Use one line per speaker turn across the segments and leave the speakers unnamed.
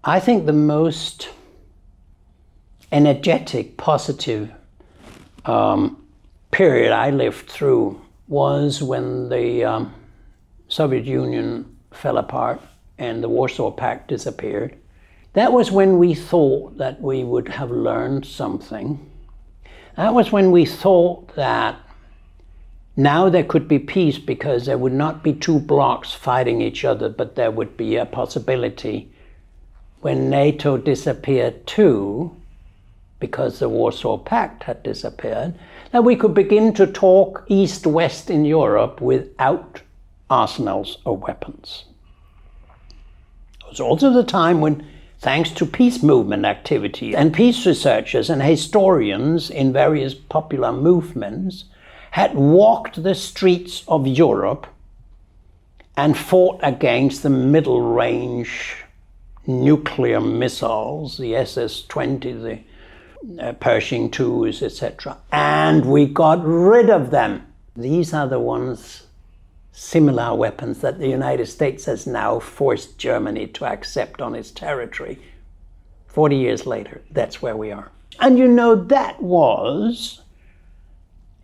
I think the most energetic, positive period I lived through was when the Soviet Union fell apart and the Warsaw Pact disappeared. That was when we thought that we would have learned something. That was when we thought that now there could be peace because there would not be two blocs fighting each other, but there would be a possibility when NATO disappeared too, because the Warsaw Pact had disappeared, that we could begin to talk East-West in Europe without arsenals of weapons. It was also the time when, thanks to peace movement activity and peace researchers and historians in various popular movements, had walked the streets of Europe and fought against the middle-range nuclear missiles, the SS-20, the Pershing IIs, etc. And we got rid of them. These are the ones, similar weapons, that the United States has now forced Germany to accept on its territory. 40 years later, that's where we are. And you know, that was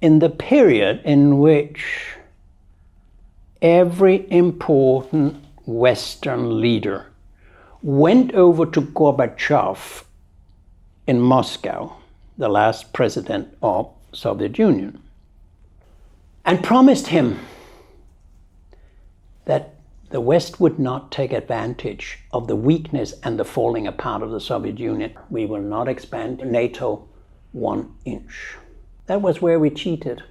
in the period in which every important Western leader went over to Gorbachev in Moscow, the last president of the Soviet Union, and promised him that the West would not take advantage of the weakness and the falling apart of the Soviet Union. We will not expand NATO 1 inch. That was where we cheated,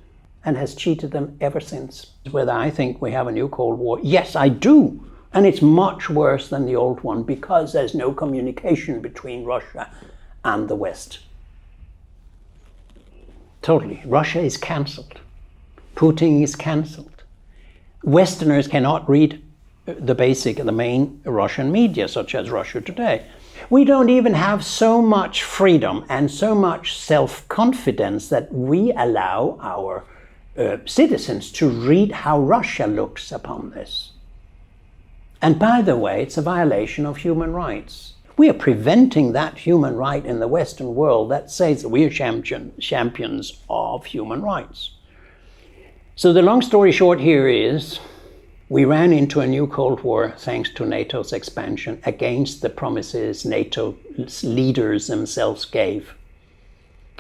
and has cheated them ever since. Whether I think we have a new Cold War, yes, I do. And it's much worse than the old one because there's no communication between Russia and the West. Totally. Russia is cancelled. Putin is cancelled. Westerners cannot read the main Russian media, such as Russia Today. We don't even have so much freedom and so much self-confidence that we allow our citizens to read how Russia looks upon this. And by the way, it's a violation of human rights. We are preventing that human right in the Western world that says that we are champions of human rights. So the long story short here is, we ran into a new Cold War thanks to NATO's expansion against the promises NATO leaders themselves gave.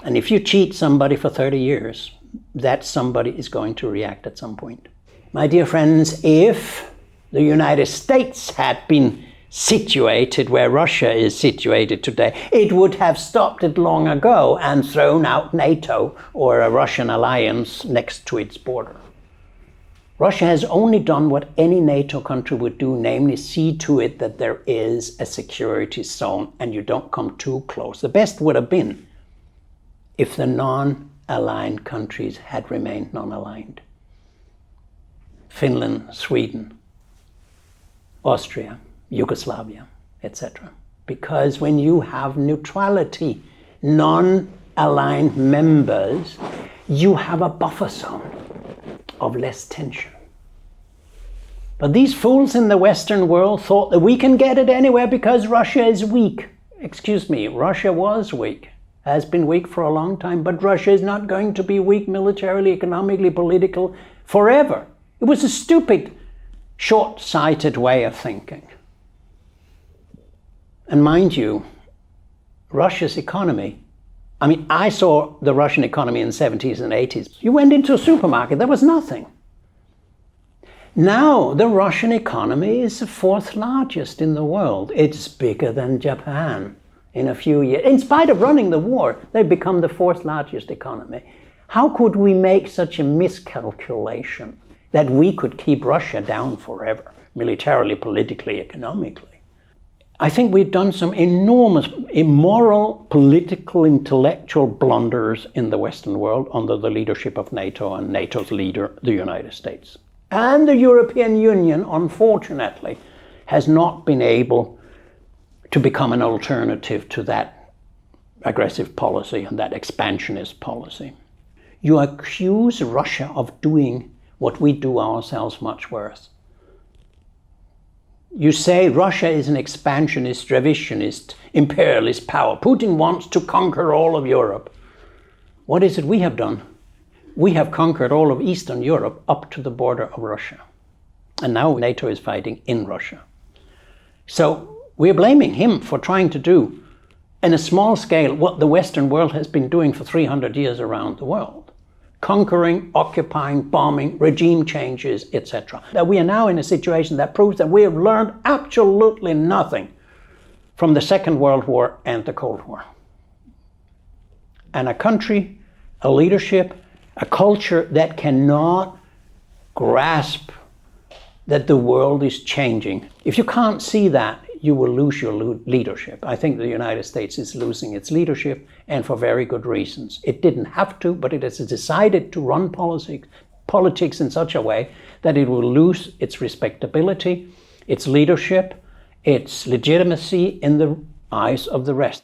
And if you cheat somebody for 30 years, that somebody is going to react at some point. My dear friends, if the United States had been situated where Russia is situated today, it would have stopped it long ago and thrown out NATO or a Russian alliance next to its border. Russia has only done what any NATO country would do, namely see to it that there is a security zone and you don't come too close. The best would have been if the non-aligned countries had remained non-aligned. Finland, Sweden, Austria, Yugoslavia, etc. Because when you have neutrality, non-aligned members, you have a buffer zone of less tension. But these fools in the Western world thought that we can get it anywhere because Russia is weak. Excuse me, Russia was weak, has been weak for a long time, but Russia is not going to be weak militarily, economically, politically, forever. It was a stupid, short-sighted way of thinking. And mind you, Russia's economy, I saw the Russian economy in the 70s and 80s. You went into a supermarket, there was nothing. Now the Russian economy is the fourth largest in the world. It's bigger than Japan in a few years. In spite of running the war, they've become the fourth largest economy. How could we make such a miscalculation that we could keep Russia down forever, militarily, politically, economically? I think we've done some enormous immoral, political, intellectual blunders in the Western world under the leadership of NATO and NATO's leader, the United States. And the European Union, unfortunately, has not been able to become an alternative to that aggressive policy and that expansionist policy. You accuse Russia of doing what we do ourselves much worse. You say Russia is an expansionist, revisionist, imperialist power. Putin wants to conquer all of Europe. What is it we have done? We have conquered all of Eastern Europe up to the border of Russia. And now NATO is fighting in Russia. So we're blaming him for trying to do, in a small scale, what the Western world has been doing for 300 years around the world. Conquering, occupying, bombing, regime changes, etc. That we are now in a situation that proves that we have learned absolutely nothing from the Second World War and the Cold War. And a country, a leadership, a culture that cannot grasp that the world is changing. If you can't see that, you will lose your leadership. I think the United States is losing its leadership, and for very good reasons. It didn't have to, but it has decided to run politics in such a way that it will lose its respectability, its leadership, its legitimacy in the eyes of the rest.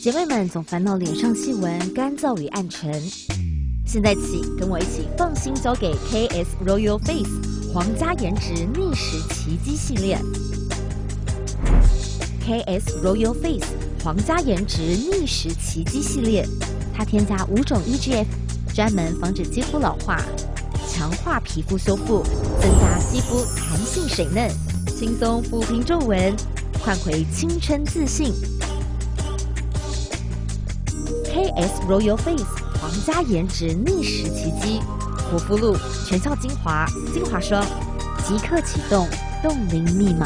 姐妹们总烦恼脸上细纹、干燥与暗沉，现在起跟我一起放心交给 KS Royal Face 皇家颜值逆时奇迹系列。KS Royal Face 皇家颜值逆时奇迹系列，它添加5种 EGF， 专门防止肌肤老化，强化皮肤修复，增加肌肤弹性水嫩，轻松抚平皱纹，换回青春自信。KS Royal Face 皇家颜值逆时奇迹，护肤露、全效精华、精华霜，即刻启动冻龄密码。